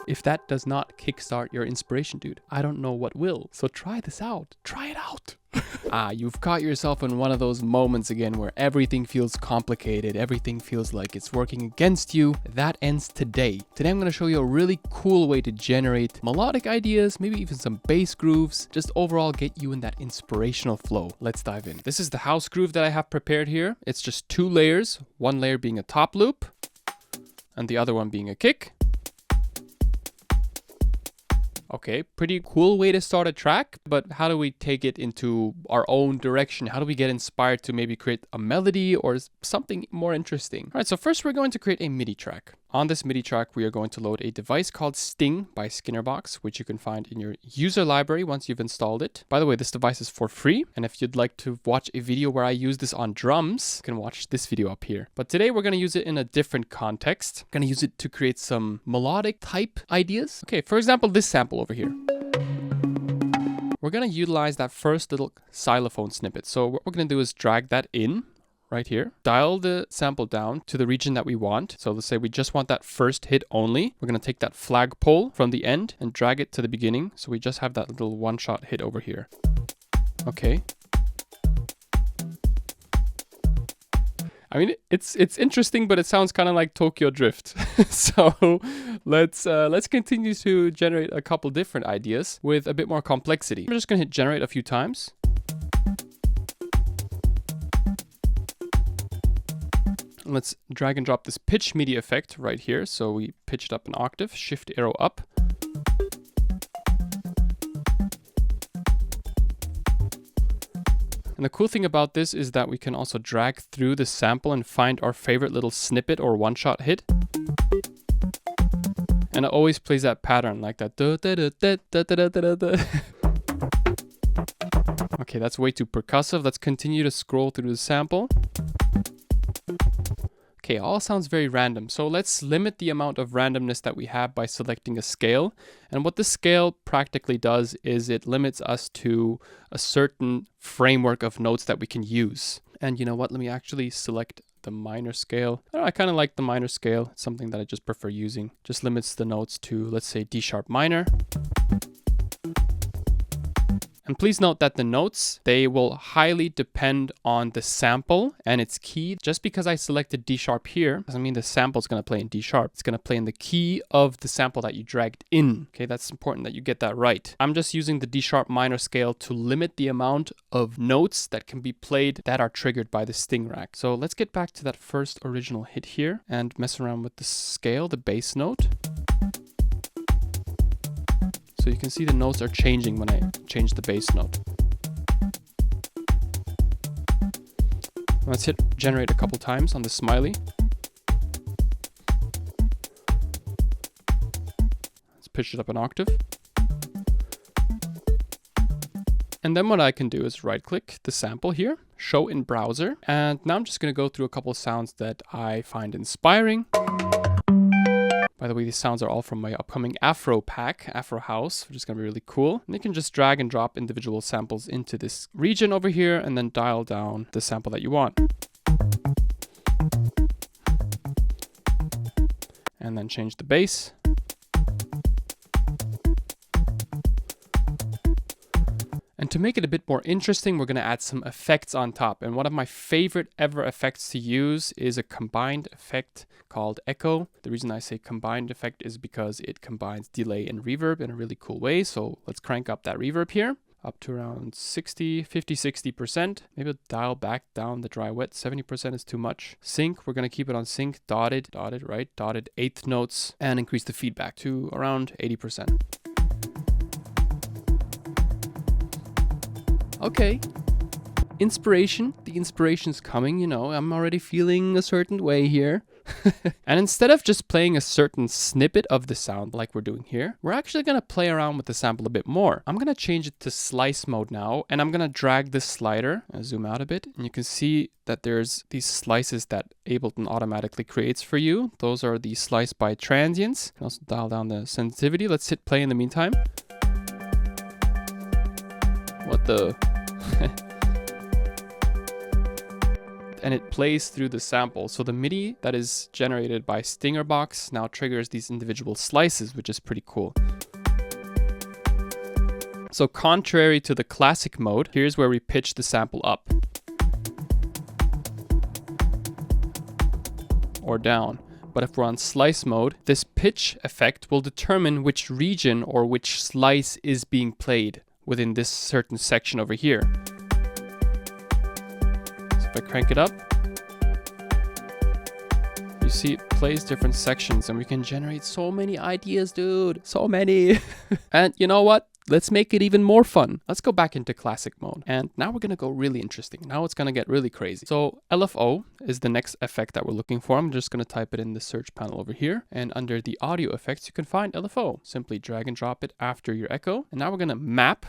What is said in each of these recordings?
If that does not kickstart your inspiration, dude, I don't know what will. So try this out. Try it out. You've caught yourself in one of those moments again where everything feels complicated, everything feels like it's working against you. That ends today. Today I'm going to show you a really cool way to generate melodic ideas, maybe even some bass grooves, just overall get you in that inspirational flow. Let's dive in. This is the house groove that I have prepared here. It's just 2 layers, one layer being a top loop and the other one being a kick. Okay, pretty cool way to start a track, but how do we take it into our own direction? How do we get inspired to maybe create a melody or something more interesting? All right, so first we're going to create a MIDI track. On this MIDI track, we are going to load a device called Sting by Skinnerbox, which you can find in your user library once you've installed it. By the way, this device is for free. And if you'd like to watch a video where I use this on drums, you can watch this video up here. But today we're going to use it in a different context. I'm going to use it to create some melodic type ideas. Okay, for example, this sample over here. We're going to utilize that first little xylophone snippet. So what we're going to do is drag that in right here, dial the sample down to the region that we want. So let's say we just want that first hit only. We're going to take that flagpole from the end and drag it to the beginning. So we just have that little one-shot hit over here. Okay. I mean, it's interesting, but it sounds kind of like Tokyo Drift. So let's continue to generate a couple different ideas with a bit more complexity. We're just going to hit generate a few times. Let's drag and drop this pitch MIDI effect right here. So we pitched up an octave, shift arrow up. And the cool thing about this is that we can also drag through the sample and find our favorite little snippet or one-shot hit. And it always plays that pattern like that. Okay, that's way too percussive. Let's continue to scroll through the sample. Okay, all sounds very random. So let's limit the amount of randomness that we have by selecting a scale. And what the scale practically does is it limits us to a certain framework of notes that we can use. And you know what? Let me actually select the minor scale. I kind of like the minor scale. It's something that I just prefer using. Just limits the notes to, let's say, D sharp minor. And please note that the notes, they will highly depend on the sample and its key. Just because I selected D sharp here, doesn't mean the sample is going to play in D sharp. It's going to play in the key of the sample that you dragged in. Okay, that's important that you get that right. I'm just using the D sharp minor scale to limit the amount of notes that can be played that are triggered by the Sting rack. So let's get back to that first original hit here and mess around with the scale, the bass note. So you can see the notes are changing when I change the bass note. Let's hit generate a couple times on the smiley. Let's pitch it up an octave. And then what I can do is right click the sample here, show in browser. And now I'm just going to go through a couple of sounds that I find inspiring. By the way, these sounds are all from my upcoming Afro pack, Afro House, which is going to be really cool. And you can just drag and drop individual samples into this region over here and then dial down the sample that you want. And then change the bass. And to make it a bit more interesting, we're going to add some effects on top. And one of my favorite ever effects to use is a combined effect called echo. The reason I say combined effect is because it combines delay and reverb in a really cool way. So let's crank up that reverb here up to around 60%. Maybe dial back down the dry wet. 70% is too much. Sync, we're going to keep it on sync, dotted, right? Dotted eighth notes and increase the feedback to around 80%. Okay, inspiration. The inspiration's coming, you know, I'm already feeling a certain way here. And instead of just playing a certain snippet of the sound like we're doing here, we're actually going to play around with the sample a bit more. I'm going to change it to slice mode now, and I'm going to drag this slider. I'll zoom out a bit, and you can see that there's these slices that Ableton automatically creates for you. Those are the slice by transients. You can also dial down the sensitivity. Let's hit play in the meantime. What the... and it plays through the sample. So the MIDI that is generated by Stinger Box now triggers these individual slices, which is pretty cool. So contrary to the classic mode, here's where we pitch the sample up or down. But if we're on slice mode, this pitch effect will determine which region or which slice is being played within this certain section over here. So if I crank it up, you see it plays different sections, and we can generate so many ideas, dude. So many. And you know what? Let's make it even more fun. Let's go back into classic mode. And now we're gonna go really interesting. Now it's gonna get really crazy. So LFO is the next effect that we're looking for. I'm just gonna type it in the search panel over here. And under the audio effects, you can find LFO. Simply drag and drop it after your echo. And now we're gonna map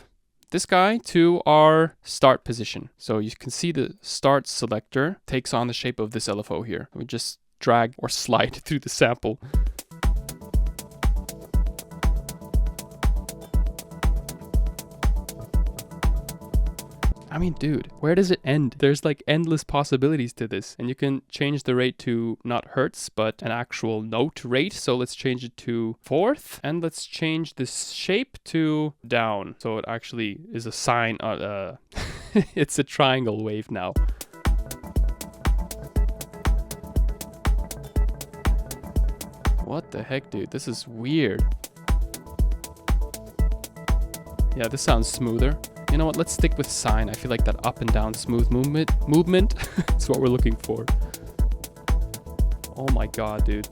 this guy to our start position. So you can see the start selector takes on the shape of this LFO here. We just drag or slide through the sample. I mean, dude, where does it end? There's like endless possibilities to this. And you can change the rate to not hertz, but an actual note rate. So let's change it to fourth. And let's change this shape to down. So it actually is a sine. It's a triangle wave now. What the heck, dude? This is weird. Yeah, this sounds smoother. You know what, let's stick with sine. I feel like that up and down smooth movement is what we're looking for. Oh my god, dude.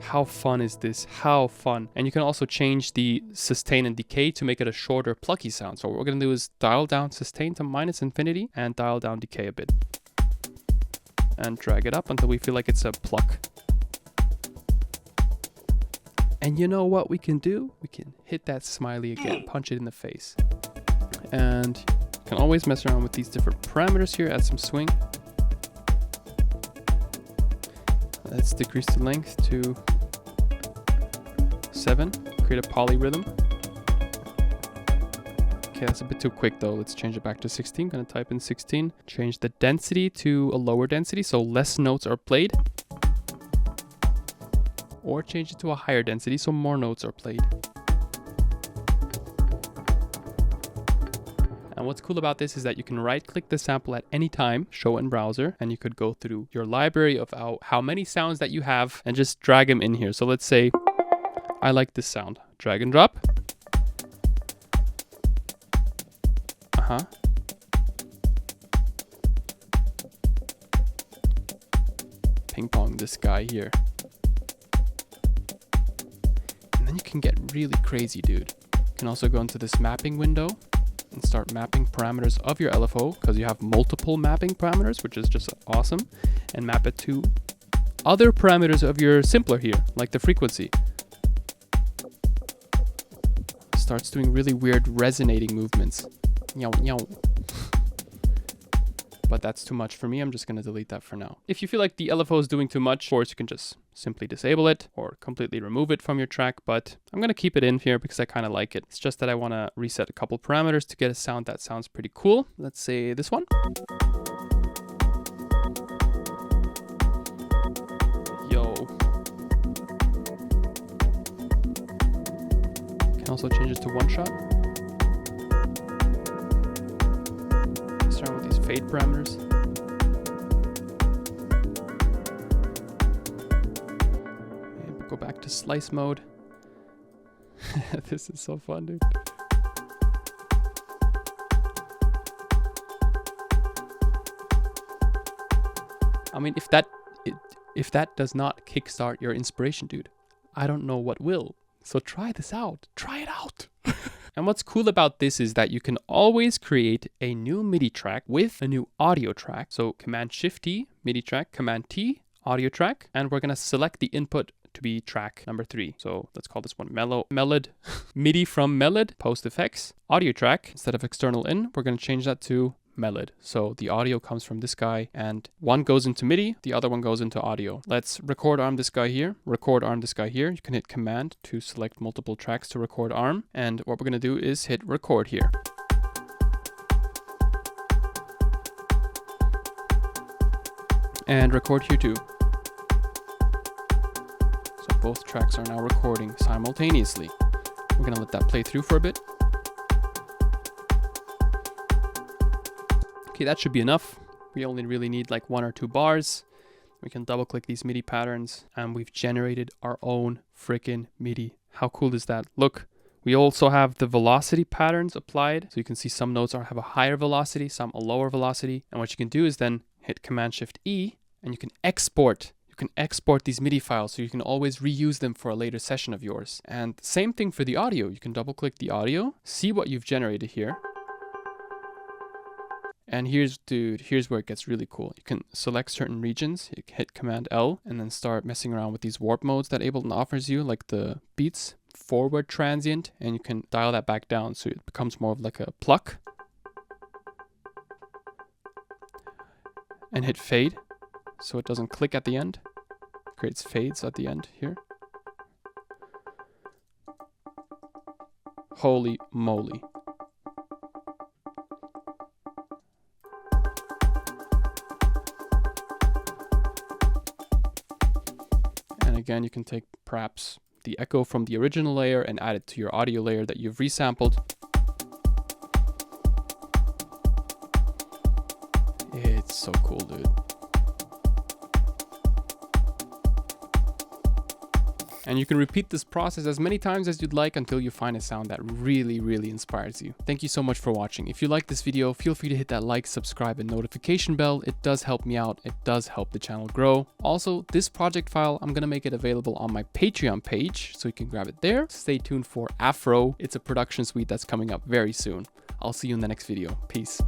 How fun is this? How fun. And you can also change the sustain and decay to make it a shorter plucky sound. So what we're gonna do is dial down sustain to -infinity and dial down decay a bit. And drag it up until we feel like it's a pluck. And you know what we can do? We can hit that smiley again, punch it in the face. And you can always mess around with these different parameters here, add some swing. Let's decrease the length to 7, create a polyrhythm. Okay, that's a bit too quick though. Let's change it back to 16. Gonna type in 16. Change the density to a lower density, so less notes are played. Or change it to a higher density so more notes are played. And what's cool about this is that you can right click the sample at any time, show in browser, and you could go through your library of how many sounds that you have and just drag them in here. So let's say I like this sound. Drag and drop. Ping pong this guy here. You can get really crazy, dude. You can also go into this mapping window and start mapping parameters of your LFO, because you have multiple mapping parameters, which is just awesome, and map it to other parameters of your simpler here, like the frequency. Starts doing really weird resonating movements. Yow, yow. But that's too much for me. I'm just going to delete that for now. If you feel like the LFO is doing too much, of course, you can just simply disable it or completely remove it from your track. But I'm going to keep it in here because I kind of like it. It's just that I want to reset a couple parameters to get a sound that sounds pretty cool. Let's say this one. Yo. Can also change it to one shot. Start with these fade parameters. Maybe go back to slice mode. This is so fun, dude. I mean, if that does not kickstart your inspiration, dude, I don't know what will. So try this out. Try it out. And what's cool about this is that you can always create a new MIDI track with a new audio track. So Command-Shift-T, MIDI track, Command-T, audio track. And we're going to select the input to be track number 3. So let's call this one Melod. MIDI from Melod, post effects, audio track. Instead of external in, we're going to change that to Melod. So the audio comes from this guy, and one goes into MIDI, the other one goes into audio. Let's record arm this guy here, record arm this guy here. You can hit Command to select multiple tracks to record arm. And what we're going to do is hit record here. And record here too. So both tracks are now recording simultaneously. We're gonna let that play through for a bit. Okay, that should be enough. We only really need like 1 or 2 bars. We can double click these MIDI patterns and we've generated our own freaking MIDI. How cool is that? Look, we also have the velocity patterns applied. So you can see some notes have a higher velocity, some a lower velocity. And what you can do is then hit Command-Shift-E and you can export. You can export these MIDI files so you can always reuse them for a later session of yours. And same thing for the audio. You can double click the audio, see what you've generated here. And here's where it gets really cool. You can select certain regions, you can hit Command-L, and then start messing around with these warp modes that Ableton offers you, like the beats, forward transient, and you can dial that back down so it becomes more of like a pluck. And hit fade, so it doesn't click at the end. It creates fades at the end here. Holy moly. And again, you can take perhaps the echo from the original layer and add it to your audio layer that you've resampled. It's so cool, dude. And you can repeat this process as many times as you'd like until you find a sound that really, really inspires you. Thank you so much for watching. If you like this video, feel free to hit that like, subscribe, and notification bell. It does help me out. It does help the channel grow. Also, this project file, I'm gonna make it available on my Patreon page, so you can grab it there. Stay tuned for Afro. It's a production suite that's coming up very soon. I'll see you in the next video. Peace.